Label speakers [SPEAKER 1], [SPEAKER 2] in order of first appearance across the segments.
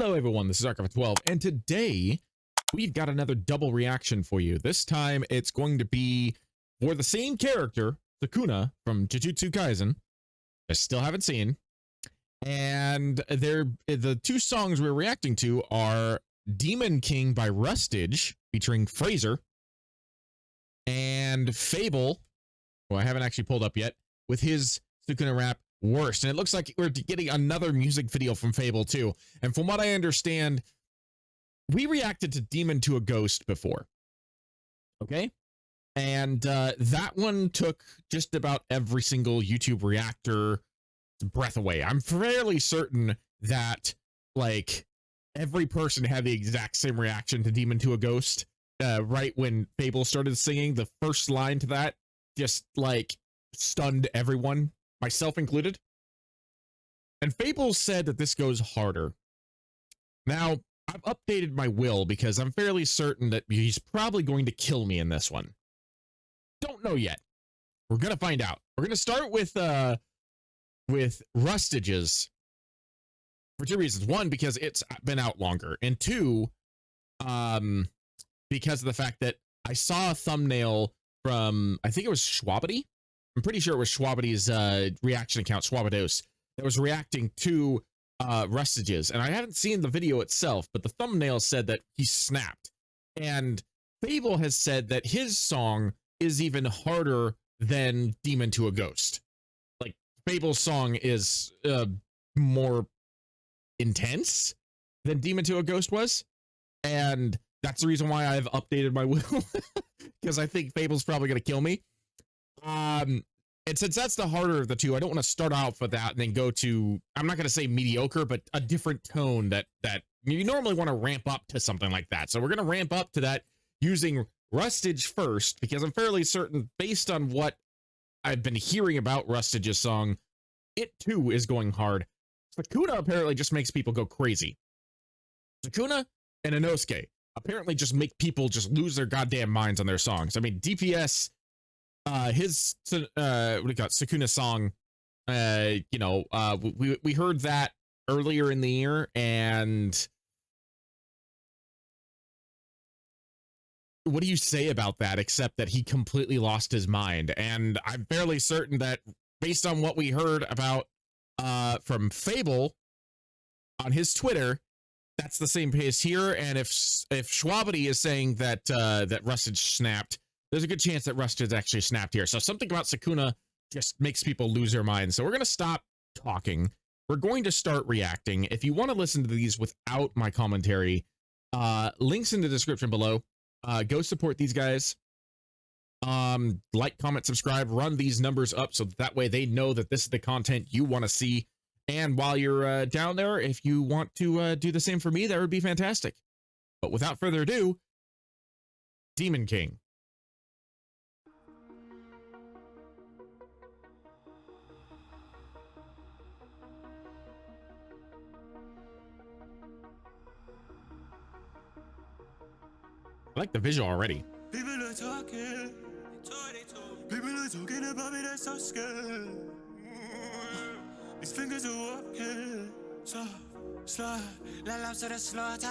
[SPEAKER 1] Hello everyone, this is FabvL, and today we've got another double reaction for you. This time it's going to be for the same character, Sukuna from Jujutsu Kaisen. I still haven't seen. And the two songs we're reacting to are Demon King by Rustage, featuring Fraser, and Fable, who I haven't actually pulled up yet, with his Sukuna rap, Wurst. And it looks like we're getting another music video from Fable too. And from what I understand, we reacted to Demon to a Ghost before. Okay? And that one took just about every single YouTube reactor breath away. I'm fairly certain that like every person had the exact same reaction to Demon to a Ghost. Right when Fable started singing, the first line to that just like stunned everyone, myself included. And Fable said that this goes harder. Now, I've updated my will because I'm fairly certain that he's probably going to kill me in this one. Don't know yet. We're gonna find out. We're gonna start with Rustage's for two reasons. One, because it's been out longer, and two, because of the fact that I saw a thumbnail from, I think it was Schwabity. I'm pretty sure it was Schwabity's reaction account, Schwabados, that was reacting to Rustage's. And I haven't seen the video itself, but the thumbnail said that he snapped. And Fable has said that his song is even harder than Demon to a Ghost. Like, Fable's song is more intense than Demon to a Ghost was. And that's the reason why I've updated my will, because I think Fable's probably going to kill me. And since that's the harder of the two, I don't want to start out with that and then go to, I'm not going to say mediocre, but a different tone that you normally want to ramp up to something like that. So we're going to ramp up to that using Rustage first, because I'm fairly certain, based on what I've been hearing about Rustage's song, it too is going hard. Sukuna apparently just makes people go crazy. Sukuna and Inosuke apparently just make people just lose their goddamn minds on their songs. I mean, DPS, his what do you got, Sukuna song, you know, we heard that earlier in the year, and what do you say about that except that he completely lost his mind? And I'm fairly certain that based on what we heard about from Fable on his Twitter, that's the same pace here. And if Schwabity is saying that that Rustage snapped, there's a good chance that Rustage actually snapped here. So something about Sukuna just makes people lose their minds. So we're going to stop talking. We're going to start reacting. If you want to listen to these without my commentary, links in the description below. Go support these guys. Like, comment, subscribe, run these numbers up so that way they know that this is the content you want to see. And while you're down there, if you want to do the same for me, that would be fantastic. But without further ado, Demon King. I like the visual already.
[SPEAKER 2] People are talking. People are talking about me, that's so scared. These fingers are walking. So slow, let love to the slaughter.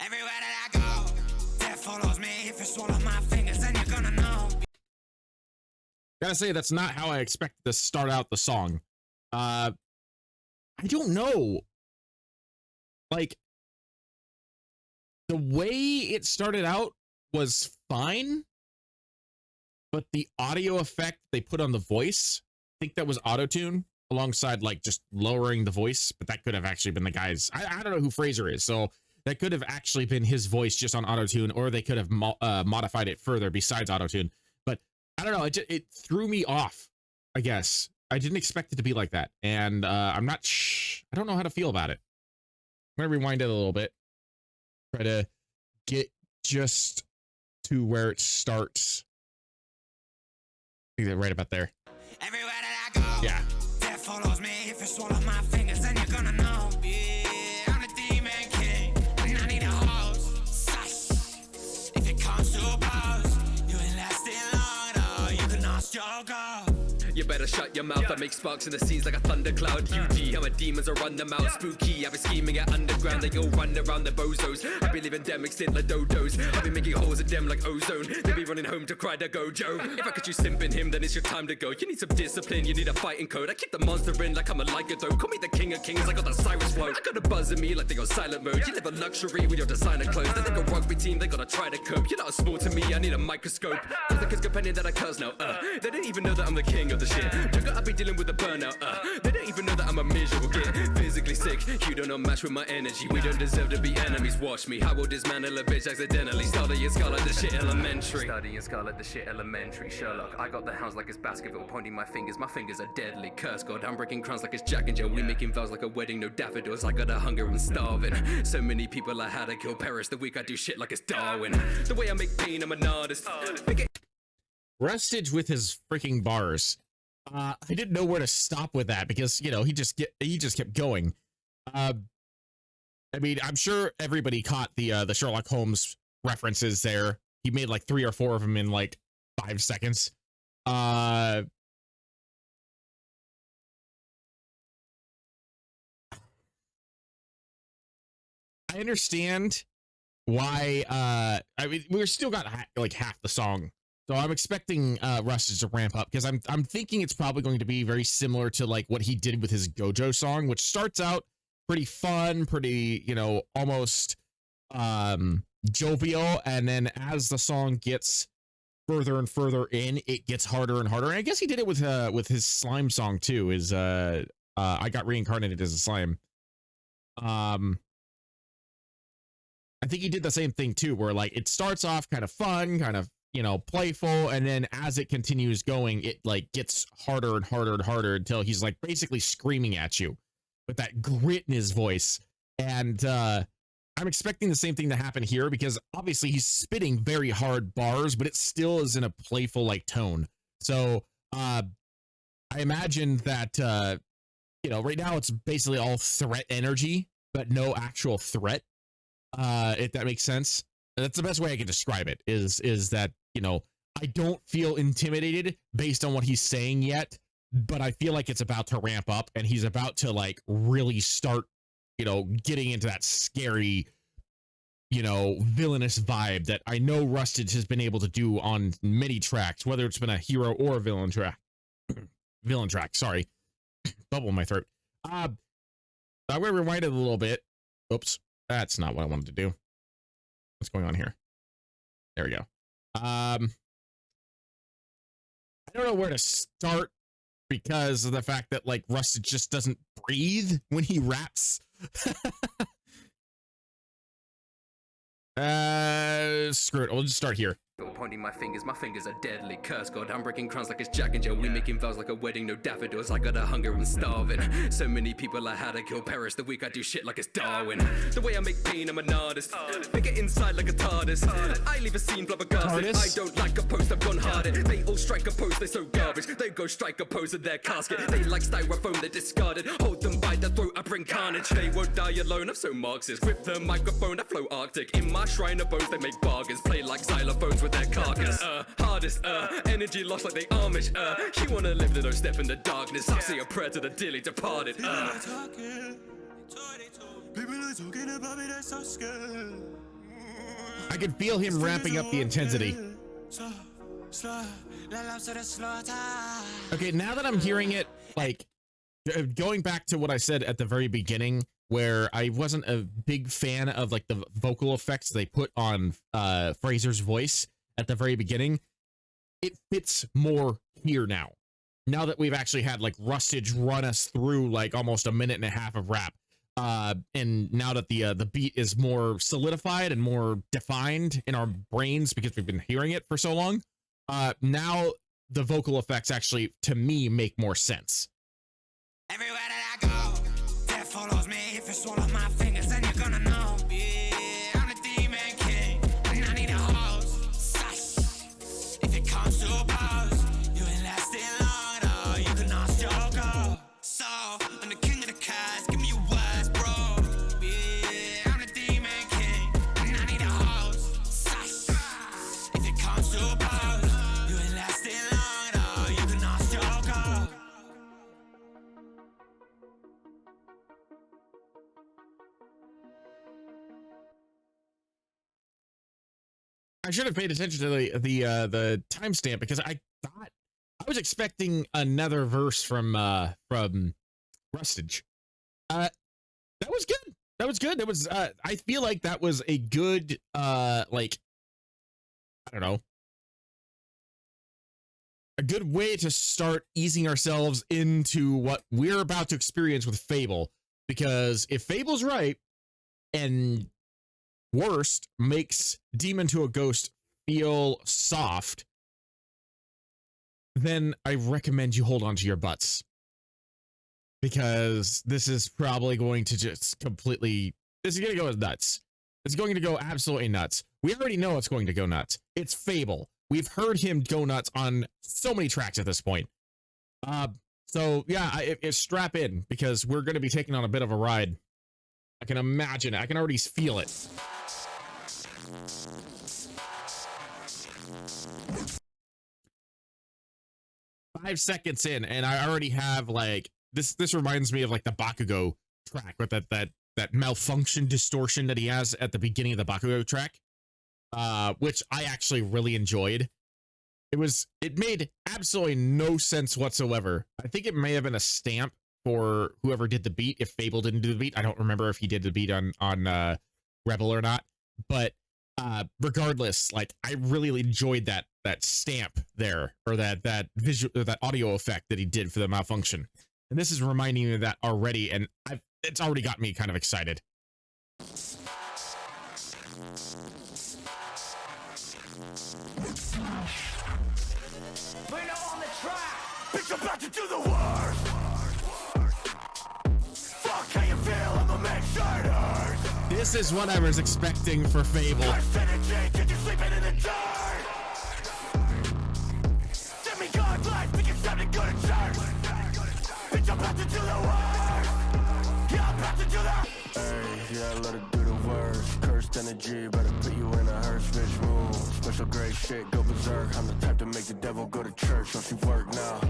[SPEAKER 2] Everywhere that I go, death follows me. If you swallow my fingers, then you're gonna know.
[SPEAKER 1] Gotta say, that's not how I expected to start out the song. I don't know. Like, the way it started out was fine, but the audio effect they put on the voice, I think that was auto-tune alongside like just lowering the voice, but that could have actually been the guy's. I don't know who Fraser is, so that could have actually been his voice just on auto-tune, or they could have modified it further besides auto-tune. But I don't know, it threw me off, I guess. I didn't expect it to be like that, and I don't know how to feel about it. I'm gonna rewind it a little bit. Try to get just to where it starts. I think they're right about there.
[SPEAKER 2] Everywhere that I go,
[SPEAKER 1] yeah.
[SPEAKER 2] Death follows me. If you swallow my fingers, then you're gonna know. Yeah, I'm the Demon King, and I need a host. Sush. If it comes to a boss, you ain't lasting long, though. You can lost your goal.
[SPEAKER 1] Yeah,
[SPEAKER 3] you better shut your mouth. I make sparks in the scenes like a thundercloud. UG, how my demons will run them out. Spooky, I've been scheming at underground. They all run around the bozos. I be living them extinct like dodos. I be making holes in them like ozone. They be running home to cry to gojo. If I could you simping him, then it's your time to go. You need some discipline, you need a fighting code. I keep the monster in like I'm a lycanthrope. Call me the king of kings, I got the Cyrus flow. I got a buzz in me like they got silent mode. You live a luxury with your designer clothes. They think a rugby team, they gotta try to cope. You're not small to me, I need a microscope. Cause the kids companion that I curse now, they don't even know that I'm the king of the shit. Jugger, I be dealing with the burnout, they don't even know that I'm a miserable kid. Physically sick, you don't know match with my energy. We don't deserve to be enemies, watch me. How will dismantle a bitch accidentally? Studying Scarlet, the shit elementary. Studying Scarlet, the shit elementary. Sherlock, I got the hounds like it's basketball. Pointing my fingers are deadly. Curse God, I'm breaking crowns like it's Jack and Jill. We making vows like a wedding, no daffodils. I got a hunger and starving. So many people I had to kill. Perish the week I do shit like it's Darwin. The way I make pain, I'm an artist.
[SPEAKER 1] Rustage with his freaking bars. I didn't know where to stop with that because, you know, he just kept going. I mean, I'm sure everybody caught the Sherlock Holmes references there. He made like 3 or 4 of them in like 5 seconds. I understand why. I mean, we're still got like half the song, so I'm expecting Rustage to ramp up because I'm thinking it's probably going to be very similar to like what he did with his Gojo song, which starts out pretty fun, pretty, you know, almost jovial, and then as the song gets further and further in, it gets harder and harder. And I guess he did it with his slime song too. Is I got reincarnated as a slime. I think he did the same thing too, where like it starts off kind of fun, kind of, you know, playful, and then as it continues going, it like gets harder and harder and harder until he's like basically screaming at you with that grit in his voice. And I'm expecting the same thing to happen here because obviously he's spitting very hard bars, but it still is in a playful like tone. So I imagine that you know, right now it's basically all threat energy, but no actual threat. If that makes sense. That's the best way I can describe it, is that, you know, I don't feel intimidated based on what he's saying yet, but I feel like it's about to ramp up and he's about to like really start, you know, getting into that scary, you know, villainous vibe that I know Rustage has been able to do on many tracks, whether it's been a hero or a villain track. Villain track, sorry. Bubble in my throat. I'm gonna rewind it a little bit. Oops. That's not what I wanted to do. What's going on here? There we go. I don't know where to start because of the fact that like Rustage just doesn't breathe when he raps. Screw it. We'll just start here.
[SPEAKER 3] Pointing my fingers are deadly. Curse God, I'm breaking crowns like it's Jack and Jill. We making vows like a wedding, no daffodils. I got a hunger and starving. So many people I had to kill. Perish the week I do shit like it's Darwin. The way I make pain, I'm an artist. Make it inside like a TARDIS. I leave a scene flabbergasted. I don't like a post, I've gone harder. They all strike a pose, they're so garbage. They go strike a pose in their casket. They like styrofoam, they're discarded. Hold them by the throat, I bring carnage. They won't die alone, I'm so Marxist. Grip the microphone, I flow Arctic. In my shrine of bones, they make bargains. Play like xylophones with their carcass. Hardest, energy lost like they Amish. You wanna live, then don't step in the darkness. I say a prayer to the dearly departed.
[SPEAKER 2] People are talking about me, they're so scared.
[SPEAKER 1] I can feel him ramping up the intensity. Okay, now that I'm hearing it, like, going back to what I said at the very beginning, where I wasn't a big fan of like the vocal effects they put on Fraser's voice at the very beginning, it fits more here now. Now that we've actually had like Rustage run us through like almost a minute and a half of rap, and now that the beat is more solidified and more defined in our brains because we've been hearing it for so long, now the vocal effects actually, to me, make more sense.
[SPEAKER 2] Everywhere that I go, death follows me. If you swallow my fingers, then you're gonna know. Yeah, I'm the demon king, and I need a hose. Sash. If it comes to a pause, you ain't lasting long at all. You can ask your girl. So, I'm the king of the cats, give me your words, bro. Yeah, I'm the demon king, and I need a hose. Sash. If it comes to a pause, you ain't lasting long at all. You can ask your girl.
[SPEAKER 1] I should have paid attention to the timestamp because I thought I was expecting another verse from Rustage. That was good. That was good. It was I feel like that was a good like I don't know, a good way to start easing ourselves into what we're about to experience with Fable. Because if Fable's right and Wurst makes Demon to a Ghost feel soft, then I recommend you hold on to your butts. Because this is probably going to just completely, this is going to go nuts. It's going to go absolutely nuts. We already know it's going to go nuts. It's Fable. We've heard him go nuts on so many tracks at this point. So yeah, strap in because we're going to be taking on a bit of a ride. I can imagine it. I can already feel it. Five seconds in, and I already have like this reminds me of like the Bakugo track with that malfunction distortion that he has at the beginning of the Bakugo track, which I actually really enjoyed. It made absolutely no sense whatsoever. I think it may have been a stamp for whoever did the beat. If Fable didn't do the beat, I don't remember if he did the beat on Rebel or not. But regardless, like I really enjoyed that stamp there, or that visual, or that audio effect that he did for the malfunction. And this is reminding me of that already, and it's already got me kind of excited.
[SPEAKER 2] Bitch, I'm about to do the worst. Fuck how you feel, I'ma make sure it hurts.
[SPEAKER 1] This is what I was expecting for Fable.
[SPEAKER 2] First energy, get you sleeping in the dirt. Send me God's life, think it's time to go to church. Bitch, I'm about to do the worst. Yeah, I'm about to do that. Hey, yeah, let her do the worst. Cursed energy, better put you in a hearse, bitch, move. Special grade shit, go berserk. I'm the type to make the devil go to church. Don't you work now,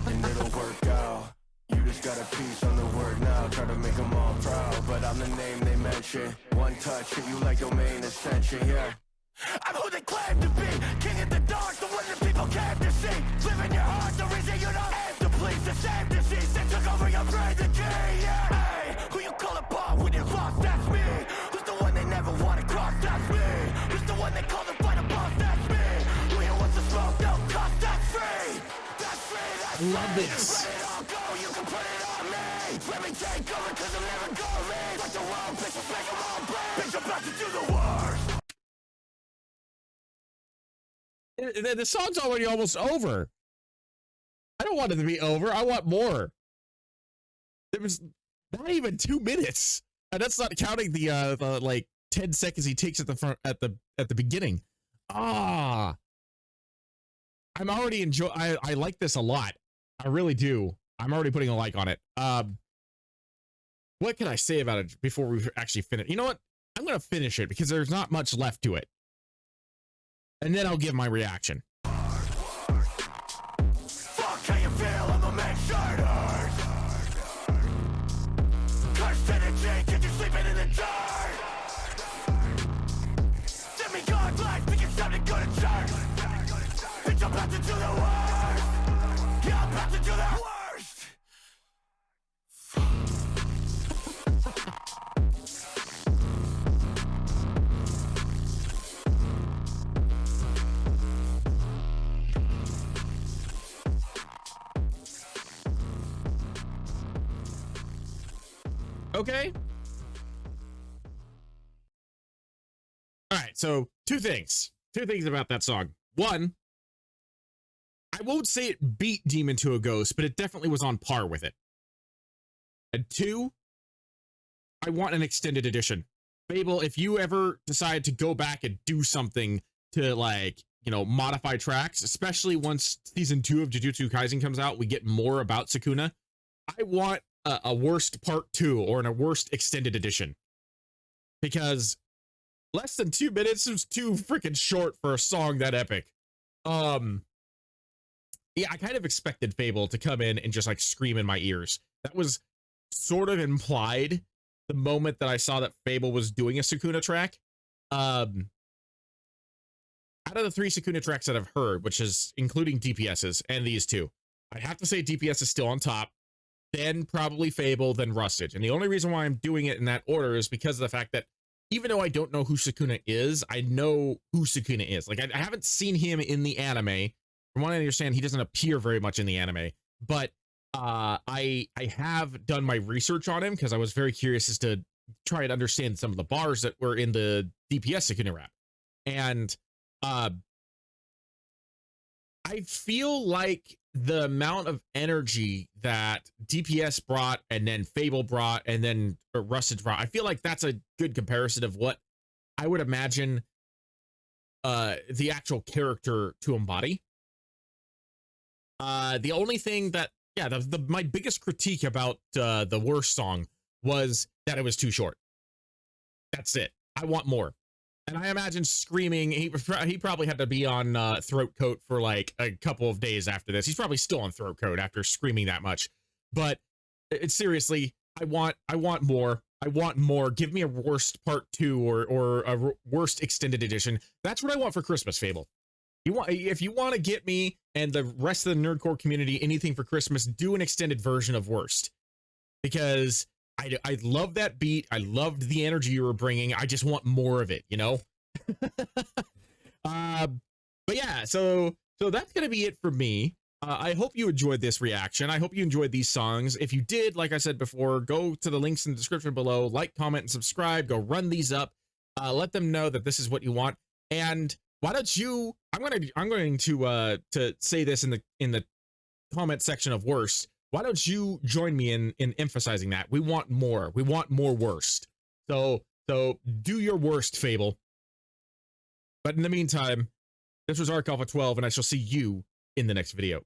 [SPEAKER 2] and it'll work out. You just got a piece on the word now. Try to make them all proud, but I'm the name they mention. One touch, hit you like domain ascension, yeah. I'm who they claim to be. King in the dark, the one that people came to see. Live in your heart, the reason you don't aim to please. The same disease that took over your brain, the key, yeah. Hey, who you call a bomb when you're lost, that's me. Who's the one they never want to cross, that's me. Who's the one they call the final boss, that's me. Who you wants to smoke, no cost, that's free. That's free, that's free.
[SPEAKER 1] Love this.
[SPEAKER 2] Let it all go, you can put it on me. Let me take over, cause I'm never going. Like the wrong bitch, I'll make them all break. Bitch, I'm about to do the worst.
[SPEAKER 1] The song's already almost over. I don't want it to be over. I want more. There was not even 2 minutes, and that's not counting the like 10 seconds he takes at the front at the beginning. I'm already I like this a lot. I really do. I'm already putting a like on it. What can I say about it before we actually finish? You know what? I'm gonna finish it because there's not much left to it. And then I'll give my reaction.
[SPEAKER 2] Fuck how you feel, I'ma make sure it hurts. Cursed energy, get you sleeping in the dirt. Send me God's life, think it's time to go to church. Bitch, I'm about to do the worst. Yeah, I'm about to do the worst.
[SPEAKER 1] Okay. All right. So two things about that song. One, I won't say it beat Demon to a Ghost, but it definitely was on par with it. And two, I want an extended edition. Fable, if you ever decide to go back and do something to, like, you know, modify tracks, especially once season 2 of Jujutsu Kaisen comes out, we get more about Sukuna. I want a Wurst part 2 or a Wurst extended edition, because less than 2 minutes is too freaking short for a song that epic. Yeah, I kind of expected Fable to come in and just like scream in my ears. That was sort of implied the moment that I saw that Fable was doing a Sukuna track. out of the 3 Sukuna tracks that I've heard, which is including DPS's and these 2, I'd have to say DPS is still on top, then probably Fable, then Rustage. And the only reason why I'm doing it in that order is because of the fact that even though I don't know who Sukuna is, I know who Sukuna is. Like, I haven't seen him in the anime. From what I understand, he doesn't appear very much in the anime, but I have done my research on him because I was very curious as to try and understand some of the bars that were in the DPS Sukuna rap. And I feel like the amount of energy that DPS brought and then Fable brought and then Rustage brought, I feel like that's a good comparison of what I would imagine the actual character to embody. The only thing that, yeah, my biggest critique about the Wurst song was that it was too short. That's it. I want more. And I imagine screaming, he probably had to be on throat coat for like a couple of days after this. He's probably still on throat coat after screaming that much. But it's seriously, I want more. I want more. Give me a Wurst part 2 or a Wurst extended edition. That's what I want for Christmas, Fable. If you want to get me and the rest of the nerdcore community anything for Christmas, do an extended version of Wurst, because I love that beat. I loved the energy you were bringing. I just want more of it, you know? But yeah, so that's going to be it for me. I hope you enjoyed this reaction. I hope you enjoyed these songs. If you did, like I said before, go to the links in the description below, like, comment, and subscribe. Go run these up. Let them know that this is what you want. And why don't you, I'm going to say this in the comment section of Wurst. Why don't you join me in emphasizing that we want more? We want more Wurst. So do your worst, Fable. But in the meantime, this was FabvL 12, and I shall see you in the next video.